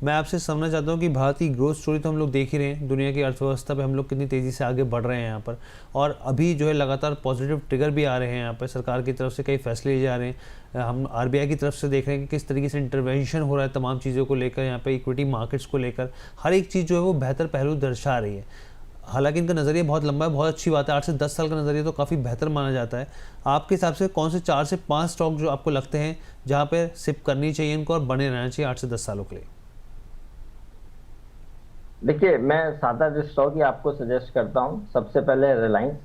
मैं आपसे समझना चाहता हूँ कि भारत की ग्रोथ स्टोरी तो हम लोग देख ही रहे हैं, दुनिया की अर्थव्यवस्था पे हम लोग कितनी तेज़ी से आगे बढ़ रहे हैं यहाँ पर, और अभी जो है लगातार पॉजिटिव ट्रिगर भी आ रहे हैं यहाँ पर, सरकार की तरफ से कई फैसले लिए जा रहे हैं। हम आरबीआई की तरफ से देख रहे हैं कि किस तरीके से इंटरवेंशन हो रहा है तमाम चीज़ों को लेकर, यहाँ पे इक्विटी मार्केट्स को लेकर हर एक चीज़ जो है वो बेहतर पहलू दर्शा रही है। हालांकि इनका नज़रिया बहुत लंबा है, बहुत अच्छी बात है, 8 से 10 साल का नज़रिया तो काफ़ी बेहतर माना जाता है। आपके हिसाब से कौन से 4 से 5 स्टॉक जो आपको लगते हैं जहाँ पे सिप करनी चाहिए इनको और बने रहना चाहिए 8 से 10 सालों के लिए? देखिए, मैं 7-8 स्टॉक ही आपको सजेस्ट करता हूँ। सबसे पहले रिलायंस।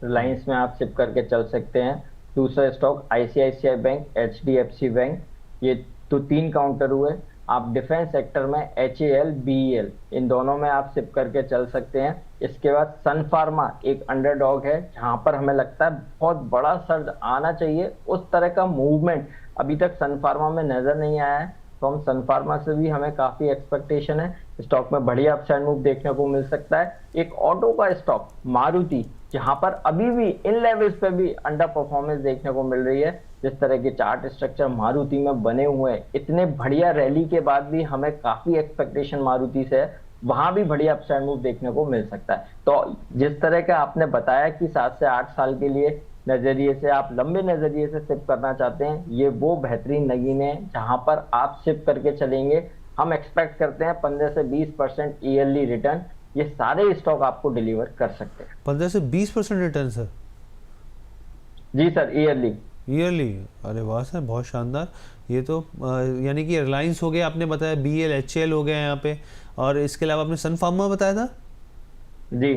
रिलायंस में आप सिप करके चल सकते हैं। दूसरा stock ICICI bank, HDFC bank. ये तो 3 काउंटर हुए। आप डिफेंस सेक्टर में एचएएल, बीईएल, इन दोनों में आप सिप करके चल सकते हैं। इसके बाद सन फार्मा एक अंडरडॉग है, जहां पर हमें लगता है बहुत बड़ा सर्ज आना चाहिए। उस तरह का मूवमेंट अभी तक सन फार्मा में नजर नहीं आया है, तो हम सन फार्मा से भी हमें काफी एक्सपेक्टेशन है। स्टॉक में बढ़िया अपसाइड मूव देखने को मिल सकता है। एक ऑटो का स्टॉक मारुति, जहां पर अभी भी इन लेवल्स पे भी अंडर परफॉर्मेंस देखने को मिल रही है। जिस तरह के चार्ट स्ट्रक्चर मारुति में बने हुए हैं, इतने बढ़िया रैली के बाद भी हमें काफी एक्सपेक्टेशन मारुति से है, वहां भी बढ़िया अपसाइड मूव देखने को मिल सकता है। तो जिस तरह का आपने बताया कि 7 से 8 साल के लिए नजरिए से, आप लंबे नजरिए से सिप करना चाहते हैं, ये वो बेहतरीन नगीने हैं जहां पर आप सिप करके चलेंगे। हम एक्सपेक्ट करते हैं 15 से 20% ईयरली रिटर्न ये सारे स्टॉक आपको डिलीवर कर सकते हैं। 15 से 20% रिटर्न सर? जी सर, ईयरली। ईयरली? अरे वाह सर, बहुत शानदार। ये तो यानी कि रिलायंस हो गया, आपने बताया बीएल एचएल हो गया यहाँ पे, और इसके अलावा आपने सन फार्मा बताया था? जी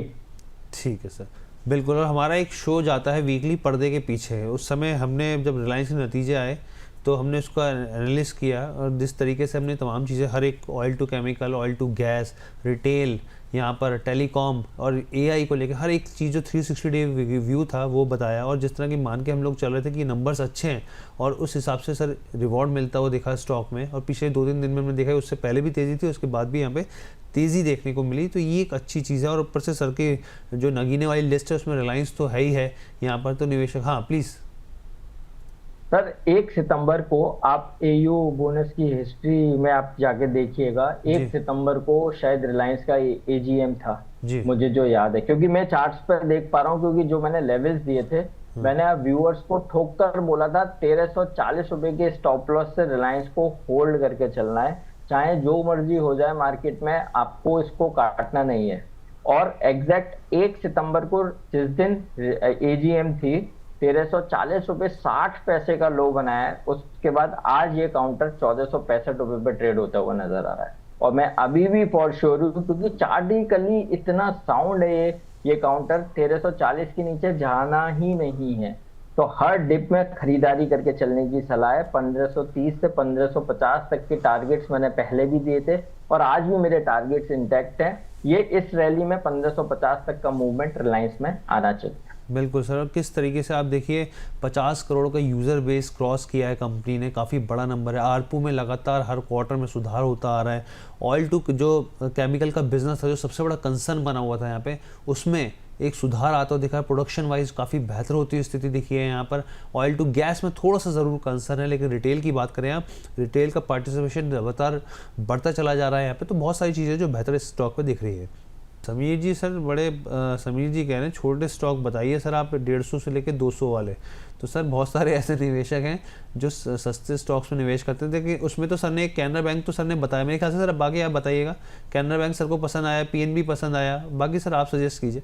ठीक है सर, बिल्कुल। और हमारा एक शो जाता है वीकली पर्दे के पीछे, उस समय हमने जब रिलायंस के नतीजे आए तो हमने उसका एनालिस किया, और जिस तरीके से हमने तमाम चीज़ें, हर एक oil to chemical, oil to gas, retail, यहाँ पर टेलीकॉम और एआई को लेकर हर एक चीज़ जो 360 डे व्यू था वो बताया, और जिस तरह की मान के हम लोग चल रहे थे कि नंबर्स अच्छे हैं और उस हिसाब से सर रिवॉर्ड मिलता हुआ दिखा स्टॉक में। और पिछले 2-3 दिन में हमने देखा उससे पहले भी तेज़ी थी, उसके बाद भी यहाँ पे तेज़ी देखने को मिली, तो ये एक अच्छी चीज़ है। और ऊपर से सर की जो नगीने वाली लिस्ट है उसमें रिलायंस तो है ही है यहाँ पर, तो निवेशक। हाँ प्लीज़ सर, 1 सितंबर को आप एयू बोनस की हिस्ट्री में आप जाके देखिएगा। जी 1 सितंबर को शायद रिलायंस का एजीएम था, जी। मुझे जो याद है, क्योंकि मैं चार्ट्स पर देख पा रहा हूँ, क्योंकि जो मैंने लेवल्स दिए थे, मैंने आप व्यूअर्स को ठोक कर बोला था 1340 रुपए के स्टॉप लॉस से रिलायंस को होल्ड करके चलना है। चाहे जो मर्जी हो जाए मार्केट में, आपको इसको काटना नहीं है। और एग्जैक्ट 1 सितंबर को जिस दिन एजीएम थी, 1340 रुपए 60 पैसे का लो बनाया है। उसके बाद आज ये काउंटर 1465 रुपए पे ट्रेड होता हुआ नजर आ रहा है। और मैं अभी भी फॉर श्योर हूँ, क्योंकि चार्टिकली इतना साउंड है, ये काउंटर 1340 के नीचे जाना ही नहीं है। तो हर डिप में खरीदारी करके चलने की सलाह है। 1530 से 1550 तक के टारगेट्स मैंने पहले भी दिए थे, और आज भी मेरे टारगेट्स इंटैक्ट हैं। ये इस रैली में 1550 तक का मूवमेंट रिलायंस में आना चाहिए। बिल्कुल सर। और किस तरीके से आप देखिए 50 करोड़ का यूज़र बेस क्रॉस किया है कंपनी ने, काफ़ी बड़ा नंबर है। आरपू में लगातार हर क्वार्टर में सुधार होता आ रहा है। ऑयल टू जो केमिकल का बिजनेस था, जो सबसे बड़ा कंसर्न बना हुआ था यहाँ पे, उसमें एक सुधार आता हुआ दिखा है। प्रोडक्शन वाइज काफ़ी बेहतर होती हुई स्थिति दिखी है यहाँ पर। ऑयल टू गैस में थोड़ा सा ज़रूर कंसर्न है, लेकिन रिटेल की बात करें आप, रिटेल का पार्टिसिपेशन लगातार बढ़ता चला जा रहा है यहाँ पे। तो बहुत सारी चीज़ें जो बेहतर इस स्टॉक पर दिख रही है। समीर जी सर, समीर जी कह रहे हैं छोटे स्टॉक बताइए सर आप, 150 से लेकर 200 वाले। तो सर बहुत सारे ऐसे निवेशक हैं जो सस्ते स्टॉक्स में निवेश करते थे, कि उसमें तो सर ने कैनरा बैंक तो सर ने बताया, मेरे ख्याल से सर अब बाकी आप बताइएगा। कैनरा बैंक सर को पसंद आया, पीएनबी पसंद आया, बाकी सर आप सजेस्ट कीजिए।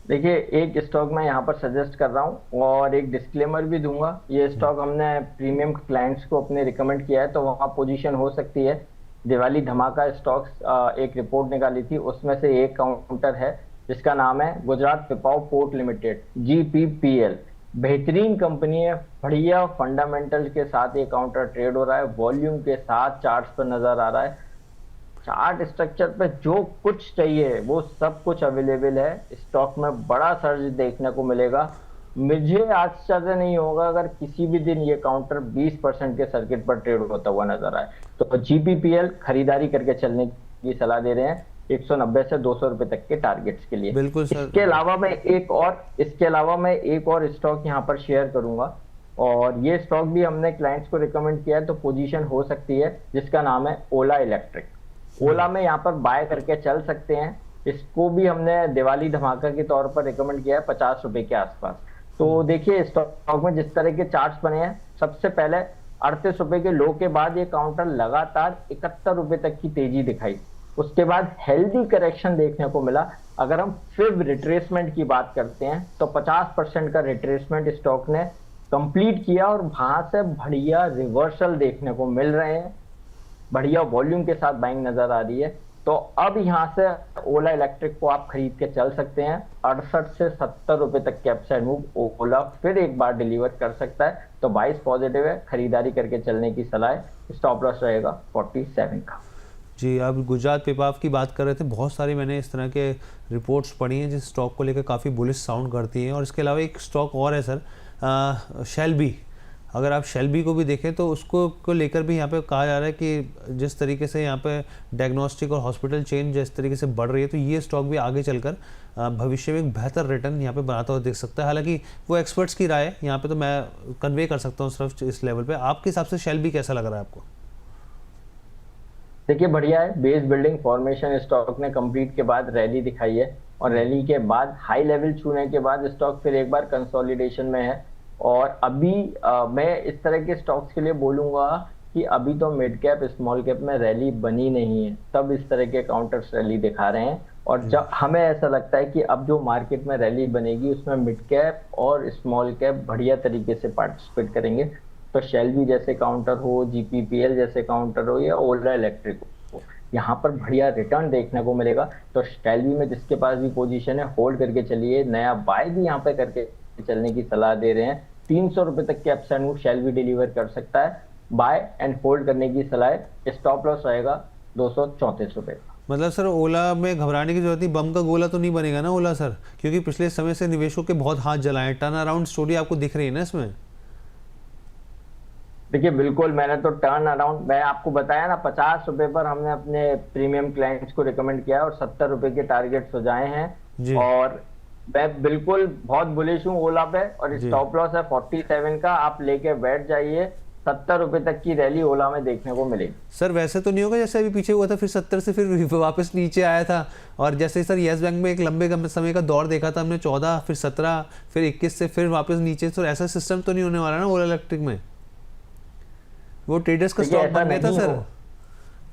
देखिए, एक स्टॉक मैं यहाँ पर सजेस्ट कर रहा हूँ और एक डिस्क्लेमर भी दूंगा। ये स्टॉक हमने प्रीमियम क्लाइंट्स को अपने रिकमेंड किया है, तो वहाँ पोजीशन हो सकती है। दिवाली धमाका स्टॉक्स एक रिपोर्ट निकाली थी, उसमें से एक काउंटर है जिसका नाम है Gujarat Pipavav port limited, GPPL। बेहतरीन कंपनी है, बढ़िया फंडामेंटल के साथ ये काउंटर ट्रेड हो रहा है, वॉल्यूम के साथ चार्ट्स पर नजर आ रहा है। चार्ट स्ट्रक्चर पे जो कुछ चाहिए वो सब कुछ अवेलेबल है। स्टॉक में बड़ा सर्ज देखने को मिलेगा। मुझे आश्चर्य नहीं होगा अगर किसी भी दिन ये काउंटर 20% के सर्किट पर ट्रेड होता हुआ नजर आए। तो GPPL खरीदारी करके चलने की सलाह दे रहे हैं 190 से 200 रुपए तक के टारगेट्स के लिए। बिल्कुल सर। इसके अलावा मैं एक और स्टॉक यहाँ पर शेयर करूंगा, और ये स्टॉक भी हमने क्लाइंट्स को रिकमेंड किया है, तो पोजीशन हो सकती है, जिसका नाम है ओला इलेक्ट्रिक। ओला में यहाँ पर बाय करके चल सकते हैं। इसको भी हमने दिवाली धमाका के तौर पर रिकमेंड किया है 50 रुपए के आसपास। तो देखिए स्टॉक में जिस तरह के चार्ट्स बने हैं, सबसे पहले 38 रुपए के लो के बाद ये काउंटर लगातार 71 रुपए तक की तेजी दिखाई। उसके बाद हेल्दी करेक्शन देखने को मिला। अगर हम फिर रिट्रेसमेंट की बात करते हैं तो 50% का रिट्रेसमेंट स्टॉक ने कंप्लीट किया और वहां से बढ़िया रिवर्सल देखने को मिल रहे हैं, बढ़िया वॉल्यूम के साथ बाइंग नजर आ रही है। तो अब यहां से ओला इलेक्ट्रिक को आप खरीद के चल सकते हैं। 68 से 70 रुपए तक के अपसाइड मूव ओला फिर एक बार डिलीवर कर सकता है, तो 22 पॉजिटिव है, खरीदारी करके चलने की सलाह है। स्टॉप लॉस रहेगा 47 का। जी, आप गुजरात पेपाव की बात कर रहे थे। बहुत सारी मैंने इस तरह के रिपोर्ट्स पढ़ी हैं जिस स्टॉक को लेकर काफ़ी बुलिश साउंड करती हैं। और इसके अलावा एक स्टॉक और है सर, शेल्बी। अगर आप शेल्बी को भी देखें तो उसको को लेकर भी यहाँ पे कहा जा रहा है कि जिस तरीके से यहाँ पे डायग्नोस्टिक और हॉस्पिटल चेन जिस तरीके से बढ़ रही है, तो ये स्टॉक भी आगे चलकर भविष्य में एक बेहतर रिटर्न यहाँ पे बनाता हुआ दिख सकता है। हालांकि वो एक्सपर्ट्स की राय है, यहाँ पे तो मैं कन्वे कर सकता हूँ सिर्फ इस लेवल पे। आपके हिसाब से शेल्बी कैसा लग रहा है आपको? देखिए बढ़िया है, बेस बिल्डिंग फॉर्मेशन स्टॉक ने कंप्लीट के बाद रैली दिखाई है, और रैली के बाद हाई लेवल छूने के बाद स्टॉक फिर एक बार कंसोलिडेशन में है। और अभी मैं इस तरह के स्टॉक्स के लिए बोलूंगा कि अभी तो मिड कैप स्मॉल कैप में रैली बनी नहीं है, तब इस तरह के काउंटर्स रैली दिखा रहे हैं। और जब हमें ऐसा लगता है कि अब जो मार्केट में रैली बनेगी उसमें मिड कैप और स्मॉल कैप बढ़िया तरीके से पार्टिसिपेट करेंगे। तो शेल्बी जैसे काउंटर हो, जीपीपीएल जैसे काउंटर हो, या ओला इलेक्ट्रिक हो, यहाँ पर बढ़िया रिटर्न देखने को मिलेगा। तो शेल्बी में जिसके पास भी पोजीशन है होल्ड करके चलिए, नया बाय भी यहाँ पे करके चलने की सलाह दे रहे हैं। 300 रुपए तक के अपसाइड मूव शेल्बी डिलीवर कर सकता है, बाय एंड होल्ड करने की सलाह है। स्टॉप लॉस रहेगा 234 रुपए। मतलब सर ओला में घबराने की जरूरत नहीं, बम का गोला तो नहीं बनेगा ना ओला सर? क्योंकि पिछले समय से निवेशकों के बहुत हाथ जलाए, टर्न अराउंड स्टोरी आपको दिख रही है ना इसमें? देखिए बिल्कुल, मैंने तो टर्न अराउंड, मैं आपको बताया ना 50 रुपए पर हमने अपने प्रीमियम क्लाइंट्स को रिकमेंड किया और 70 रुपए के टारगेट हो जाए हैं। और मैं बिल्कुल बहुत बुलिश हूँ ओला पे, और स्टॉप लॉस है 47 का, आप लेके बैठ जाइए। 70 रुपए तक की रैली ओला में देखने को मिलेगी। सर वैसे तो नहीं होगा जैसे अभी पीछे हुआ था, फिर 70 से फिर वापस नीचे आया था, और जैसे सर येस बैंक में एक लंबे समय का दौर देखा था हमने, 14 फिर 17 फिर 21 से फिर वापस नीचे। तो ऐसा सिस्टम तो नहीं होने वाला ना ओला इलेक्ट्रिक में? वो ट्रेडर्स का स्टॉक बन गया था सर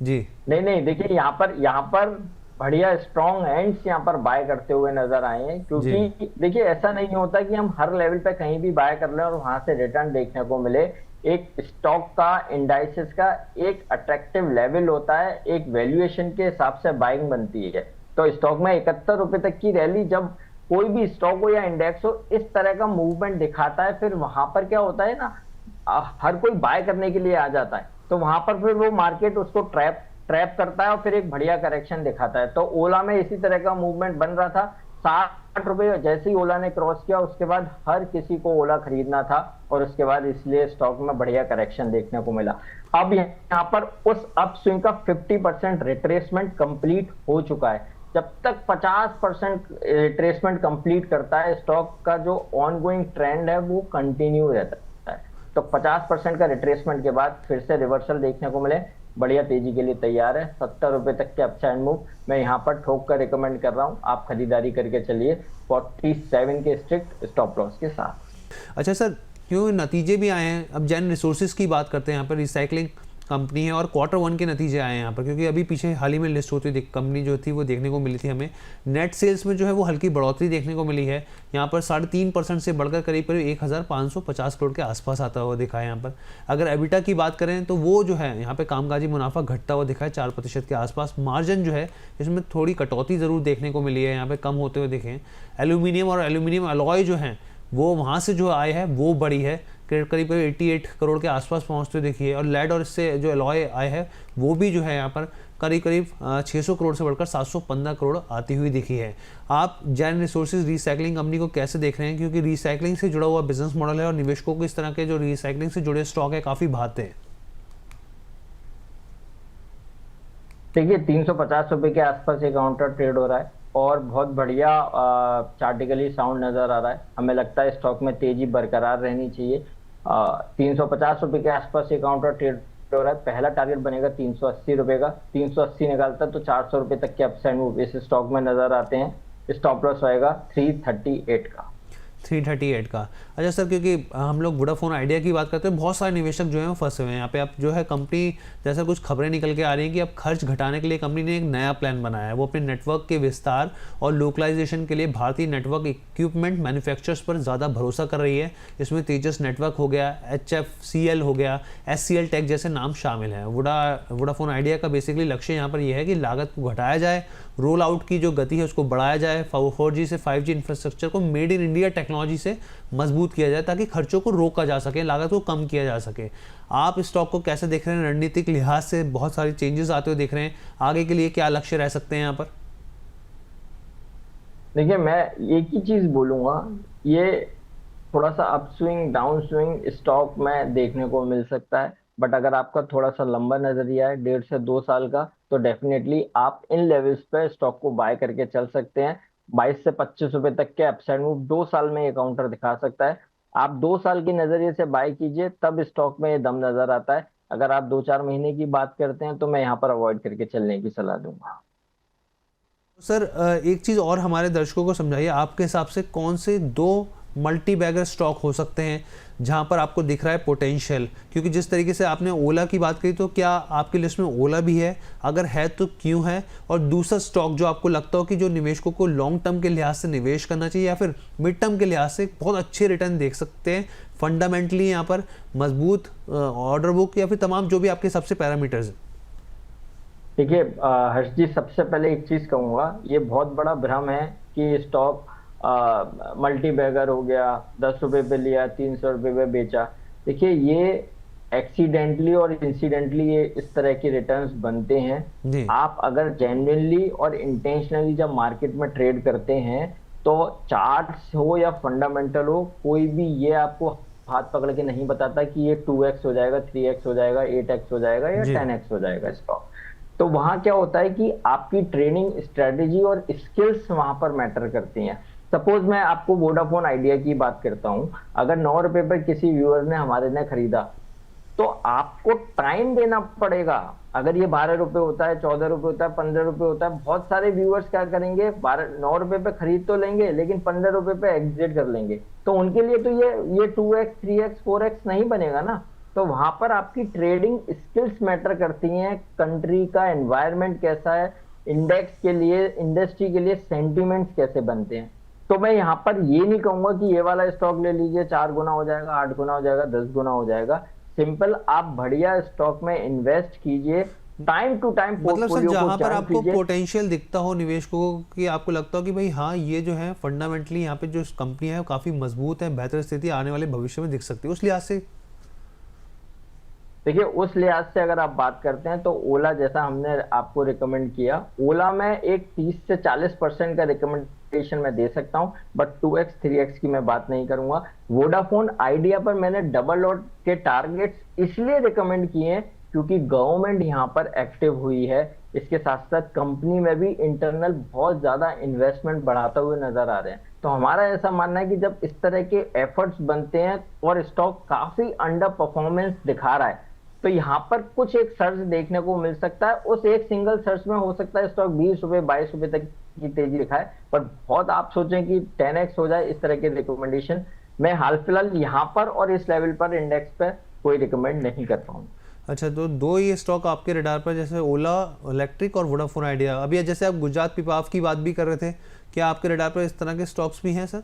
जी। नहीं, देखिए यहाँ पर बढ़िया स्ट्रॉन्ग एंड्स यहाँ पर बाय करते हुए नजर आए हैं। क्योंकि देखिए ऐसा नहीं होता कि हम हर लेवल पे कहीं भी बाय कर लें और वहां से रिटर्न देखने को मिले। एक स्टॉक का, इंडाइसेस का एक अट्रैक्टिव लेवल होता है, एक वैल्यूएशन के हिसाब से बाइंग बनती है। तो स्टॉक में 71 रुपए तक की रैली, जब कोई भी स्टॉक हो या इंडेक्स हो इस तरह का मूवमेंट दिखाता है, फिर वहां पर क्या होता है ना, हर कोई बाय करने के लिए आ जाता है, तो वहां पर फिर वो मार्केट उसको ट्रैप करता है और फिर एक बढ़िया करेक्शन दिखाता है। तो ओला में इसी तरह का मूवमेंट बन रहा था। 60 रुपए जैसे ही ओला ने क्रॉस किया उसके बाद हर किसी को ओला खरीदना था, और उसके बाद इसलिए स्टॉक में बढ़िया करेक्शन देखने को मिला। अब यहाँ पर उस अपस्विंग का 50% रिट्रेसमेंट कंप्लीट हो चुका है। जब तक 50% रिट्रेसमेंट कंप्लीट करता है स्टॉक का जो ऑनगोइंग ट्रेंड है वो कंटिन्यू रहता है। तो 50% का रिट्रेसमेंट के बाद फिर से रिवर्सल देखने को मिले, बढ़िया तेजी के लिए तैयार है। 70 रुपए तक के अपसाइड मूव मैं यहाँ पर ठोक कर रिकमेंड कर रहा हूँ, आप खरीदारी करके चलिए 47 के स्ट्रिक्ट स्टॉप लॉस के साथ। अच्छा सर, क्यों नतीजे भी आए हैं? अब जैन रिसोर्सेज की बात करते हैं, यहाँ पर रिसाइकलिंग कंपनी है और Q1 के नतीजे आए हैं यहाँ पर, क्योंकि अभी पीछे हाल ही में लिस्ट होती थी कंपनी जो थी वो देखने को मिली थी हमें। नेट सेल्स में जो है वो हल्की बढ़ोतरी देखने को मिली है, यहाँ पर 3.5% से बढ़कर करीब 1550 करोड़ के आसपास आता हुआ दिखा है यहाँ पर। अगर एबिटा की बात करें तो वो जो है यहाँ पे कामकाजी मुनाफा घटता हुआ दिखा है 4% के आसपास। मार्जिन जो है इसमें थोड़ी कटौती ज़रूर देखने को मिली है, यहाँ पे कम होते हुए दिखे हैं। एल्यूमिनियम और एल्यूमिनियम अलॉय जो है वो वहाँ से जो आय है वो बढ़ी है, करीब 88 करोड़ के आसपास पहुँचते देखिए। और लेड और इससे जो अलॉय आय है वो भी जो है यहाँ पर करीब 600 करोड़ से बढ़कर 715 करोड़ आती हुई दिखी है। आप जैन रिसोर्सेज रिसाइकलिंग कंपनी को कैसे देख रहे हैं? क्योंकि रिसाइकलिंग से जुड़ा हुआ बिजनेस मॉडल है और निवेशकों को इस तरह के जो रिसाइकलिंग से जुड़े स्टॉक है काफ़ी भाते हैं। देखिए 350 रुपए के आसपास ये काउंटर ट्रेड हो रहा है और बहुत बढ़िया चार्टिकली साउंड नजर आ रहा है। हमें लगता है स्टॉक में तेजी बरकरार रहनी चाहिए। ₹350 के आसपास ये काउंटर ट्रेड हो रहा है। पहला टारगेट बनेगा ₹380 का, 380 निकालता है तो ₹400 तक के अपसाइड मूव इस स्टॉक में नजर आते हैं। स्टॉप लॉस होएगा 338 का। 338 का। अच्छा सर, क्योंकि हम लोग वोडाफोन आइडिया की बात करते हैं, बहुत सारे निवेशक जो हैं वो फंसे हुए हैं यहाँ पे। अब जो है कंपनी, जैसा कुछ खबरें निकल के आ रही हैं कि अब खर्च घटाने के लिए कंपनी ने एक नया प्लान बनाया है। वो अपने नेटवर्क के विस्तार और लोकलाइजेशन के लिए भारतीय नेटवर्क इक्विपमेंट मैन्युफैक्चरर्स पर ज़्यादा भरोसा कर रही है। इसमें तेजस नेटवर्क हो गया, HFCL हो गया, SCL टेक जैसे नाम शामिल हैं। वोडाफोन आइडिया का बेसिकली लक्ष्य यहाँ पर यह है कि लागत को घटाया जाए, रोल आउट की जो गति है उसको बढ़ाया जाए, 4G से 5G इंफ्रास्ट्रक्चर को मेड इन इंडिया टेक्नोलॉजी से मजबूत किया जाए ताकि खर्चों को रोका जा सके, लागत को कम किया जा सके। आप इस स्टॉक को कैसे देख रहे हैं? रणनीतिक लिहाज से बहुत सारी चेंजेस आते हुए देख रहे हैं, आगे के लिए क्या लक्ष्य रह सकते हैं यहाँ पर? देखिए, मैं एक ही चीज बोलूंगा, ये थोड़ा सा up swing down swing stock में देखने को मिल सकता है, बट अगर आपका थोड़ा सा लंबा नजरिया है 1.5 से 2 साल का, तो डेफिनेटली आप इन लेवल्स पे स्टॉक को बाय करके चल सकते हैं। ₹22 से ₹25 तक के अपसाइड मूव 2 साल में ये काउंटर दिखा सकता है। आप 2 साल के नजरिए से बाय कीजिए, तब स्टॉक में ये दम नजर आता है। अगर आप 2-4 महीने की बात करते हैं तो मैं यहाँ पर अवॉइड करके चलने की सलाह दूंगा। सर एक चीज़ और हमारे दर्शकों को समझाइए, आपके हिसाब से कौन से 2 मल्टी बैगर स्टॉक हो सकते हैं जहां पर आपको दिख रहा है पोटेंशियल? क्योंकि जिस तरीके से आपने ओला की बात करी, तो क्या आपकी लिस्ट में ओला भी है? अगर है तो क्यों है? और दूसरा स्टॉक जो आपको लगता हो कि जो निवेशकों को लॉन्ग टर्म के लिहाज से निवेश करना चाहिए या फिर मिड टर्म के लिहाज से बहुत अच्छे रिटर्न देख सकते हैं, फंडामेंटली यहाँ पर मजबूत ऑर्डर बुक या फिर तमाम जो भी आपके सबसे पैरामीटर्स हैं? देखिए हर्ष जी, सबसे पहले एक चीज कहूंगा, ये बहुत बड़ा भ्रम है कि स्टॉक मल्टी बैगर हो गया, ₹10 पे लिया, ₹300 पे बेचा। देखिए, ये एक्सीडेंटली और इंसिडेंटली ये इस तरह के रिटर्न्स बनते हैं। जी। आप अगर जेन्युइनली और इंटेंशनली जब मार्केट में ट्रेड करते हैं, तो चार्ट्स हो या फंडामेंटल हो, कोई भी ये आपको हाथ पकड़ के नहीं बताता कि ये 2x हो जाएगा, 3x हो जाएगा, 8x हो जाएगा या जी। 10x हो जाएगा स्टॉक। तो वहां क्या होता है कि आपकी ट्रेडिंग स्ट्रेटेजी और स्किल्स वहां पर मैटर करती हैं। सपोज मैं आपको वोडाफोन आइडिया की बात करता हूं, अगर ₹9 पर किसी व्यूअर ने हमारे ने खरीदा, तो आपको टाइम देना पड़ेगा। अगर ये ₹12 होता है, ₹14 होता है, ₹15 होता है, बहुत सारे व्यूअर्स क्या करेंगे, ₹9 पे खरीद तो लेंगे लेकिन ₹15 पे एग्जिट कर लेंगे। तो उनके लिए तो ये 2x 3x 4x नहीं बनेगा ना। तो वहां पर आपकी ट्रेडिंग स्किल्स मैटर करती हैं, कंट्री का एनवायरनमेंट कैसा है, इंडेक्स के लिए, इंडस्ट्री के लिए सेंटिमेंट्स कैसे बनते हैं। तो मैं यहाँ पर ये नहीं कहूंगा कि ये वाला स्टॉक ले लीजिए, 4 गुना हो जाएगा, 8 गुना हो जाएगा, 10 गुना हो जाएगा। सिंपल आप बढ़िया स्टॉक में इन्वेस्ट कीजिए, टाइम टू टाइम मतलब सर, पोर्टफोलियो को जहां पर चर्न आपको कीजिए। पोटेंशियल दिखता हो निवेशकों को कि आपको लगता हो कि भाई हाँ, ये जो है फंडामेंटली यहाँ पे जो कंपनी है वो काफी मजबूत है, बेहतर स्थिति आने वाले भविष्य में दिख सकती है, उस लिहाज से? देखिए, उस लिहाज से अगर आप बात करते हैं तो ओला, जैसा हमने आपको रिकमेंड किया, ओला में एक 30 से 40% का रिकमेंडेशन मैं दे सकता हूं, बट 2x 3x की मैं बात नहीं करूंगा। वोडाफोन आइडिया पर मैंने डबल लॉट के टारगेट्स इसलिए रिकमेंड किए हैं क्योंकि गवर्नमेंट यहां पर एक्टिव हुई है। इसके साथ साथ कंपनी में भी इंटरनल बहुत ज्यादा इन्वेस्टमेंट बढ़ाते हुए नजर आ रहे हैं। तो हमारा ऐसा मानना है कि जब इस तरह के एफर्ट्स बनते हैं और स्टॉक काफी अंडर परफॉर्मेंस दिखा रहा है, तो यहाँ पर कुछ एक सर्च देखने को मिल सकता है। उस एक सिंगल सर्च में हो सकता है स्टॉक ₹20 ₹22 तक की तेजी दिखाए, पर बहुत आप सोचें कि 10x हो जाए, इस तरह के रिकमेंडेशन मैं हाल फिलहाल यहाँ पर और इस लेवल पर इंडेक्स पर कोई रिकमेंड नहीं कर पाऊंगा। अच्छा, तो 2 ये स्टॉक आपके रडार पर, जैसे ओला इलेक्ट्रिक और वोडाफोन आइडिया। अभी जैसे आप गुजरात पिपावाव की बात भी कर रहे थे, क्या आपके रडार पर इस तरह के स्टॉक्स भी हैं सर?